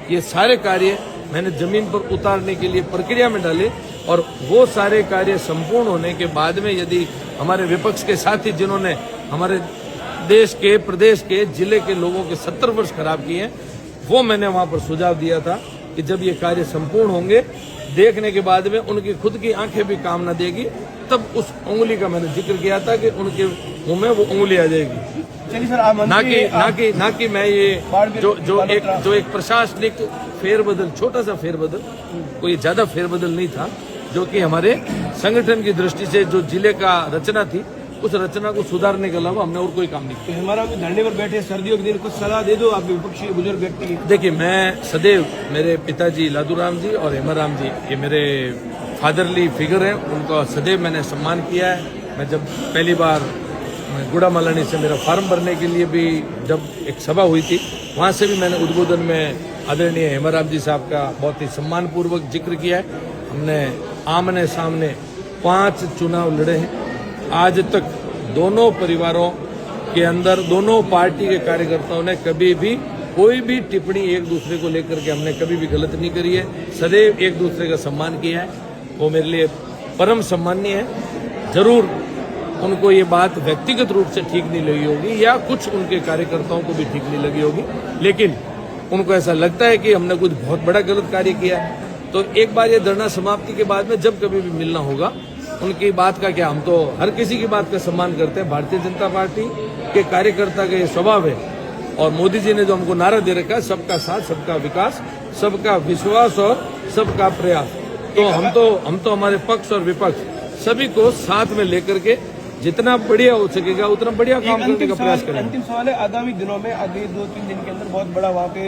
ये सारे कार्य मैंने जमीन पर उतारने के लिए प्रक्रिया में डाले और वो सारे कार्य संपूर्ण होने के बाद में यदि हमारे विपक्ष के साथी जिन्होंने हमारे देश के, प्रदेश के, जिले के लोगों के 70 वर्ष खराब किए हैं, वो मैंने वहां पर सुझाव दिया था कि जब ये कार्य संपूर्ण होंगे, देखने के बाद में उनकी खुद की आंखें भी काम न देगी, तब उस उंगली का मैंने जिक्र किया था कि उनके मुंह में वो उंगली आ जाएगी। चलिए सर, ना कि मैं ये जो एक प्रशासनिक फेरबदल, छोटा सा फेरबदल, कोई ज्यादा फेरबदल नहीं था, जो कि हमारे संगठन की दृष्टि से जो जिले का रचना थी, उस रचना को सुधारने के अलावा हमने और कोई काम नहीं किया। तो हमारा धरने पर बैठे सर्दियों के दिन कुछ सलाह दे दो, आप विपक्षी बुजुर्ग व्यक्ति। देखिए, मैं सदैव मेरे पिताजी लादूराम जी और हेमाराम जी, ये मेरे फादरली फिगर हैं, उनका सदैव मैंने सम्मान किया है। मैं जब पहली बार गुड़ा मलानी से मेरा फार्म भरने के लिए भी जब एक सभा हुई थी, वहां से भी मैंने उद्बोधन में आदरणीय हेमाराम जी साहब का बहुत ही सम्मानपूर्वक जिक्र किया है। हमने आमने सामने 5 चुनाव लड़े हैं। आज तक दोनों परिवारों के अंदर, दोनों पार्टी के कार्यकर्ताओं ने कभी भी कोई भी टिप्पणी एक दूसरे को लेकर के हमने कभी भी गलत नहीं करी है। सदैव एक दूसरे का सम्मान किया है, वो मेरे लिए परम सम्माननीय है। जरूर उनको ये बात व्यक्तिगत रूप से ठीक नहीं लगी होगी या कुछ उनके कार्यकर्ताओं को भी ठीक नहीं लगी होगी, लेकिन उनको ऐसा लगता है कि हमने कुछ बहुत बड़ा गलत कार्य किया है। तो एक बार ये धरना समाप्ति के बाद में जब कभी भी मिलना होगा, उनकी बात का क्या, हम तो हर किसी की बात का सम्मान करते हैं। भारतीय जनता पार्टी के कार्यकर्ता का ये स्वभाव है और मोदी जी ने जो हमको नारा दे रखा है, सबका साथ, सबका विकास, सबका विश्वास और सबका प्रयास, तो हम तो हमारे पक्ष और विपक्ष सभी को साथ में लेकर के जितना बढ़िया हो सकेगा उतना बढ़िया काम करने का प्रयास करेंगे। अंतिम सवाल है, आगामी दिनों में, अगले 2-3 दिन के अंदर बहुत बड़ा वहाँ पे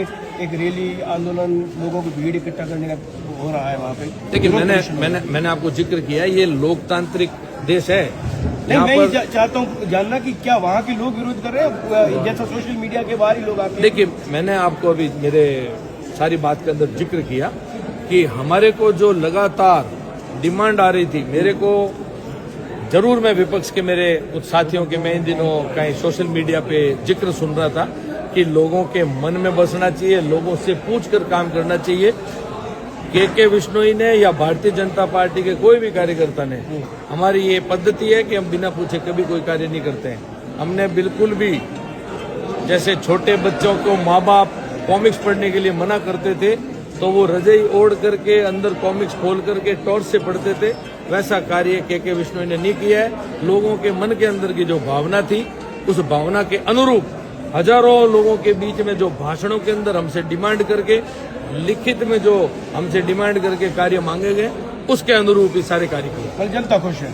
एक रैली, आंदोलन, लोगों को भीड़ इकट्ठा करने का हो रहा है वहाँ पे। देखिए, मैंने आपको जिक्र किया, ये लोकतांत्रिक देश है। नहीं, मैं ये चाहता हूँ जानना कि क्या वहाँ के लोग विरोध कर रहे हैं, जैसा सोशल मीडिया के बाहर ही लोग आते हैं। देखिए, मैंने आपको अभी मेरे सारी बात के अंदर जिक्र किया कि हमारे को जो लगातार डिमांड आ रही थी, मेरे को जरूर, मैं विपक्ष के मेरे कुछ साथियों के मैं इन दिनों कहीं सोशल मीडिया पे जिक्र सुन रहा था कि लोगों के मन में बसना चाहिए, लोगों से पूछकर काम करना चाहिए। के विश्नोई ने या भारतीय जनता पार्टी के कोई भी कार्यकर्ता ने, हमारी ये पद्धति है कि हम बिना पूछे कभी कोई कार्य नहीं करते हैं। हमने बिल्कुल भी, जैसे छोटे बच्चों को माँ बाप कॉमिक्स पढ़ने के लिए मना करते थे तो वो रजाई ओढ़ करके अंदर कॉमिक्स खोल करके टॉर्च से पढ़ते थे, वैसा कार्य के विश्नोई ने नहीं किया है। लोगों के मन के अंदर की जो भावना थी, उस भावना के अनुरूप हजारों लोगों के बीच में जो भाषणों के अंदर हमसे डिमांड करके, लिखित में जो हमसे डिमांड करके कार्य मांगे गए, उसके अनुरूप ही सारे कार्य किए। कल जनता खुश है।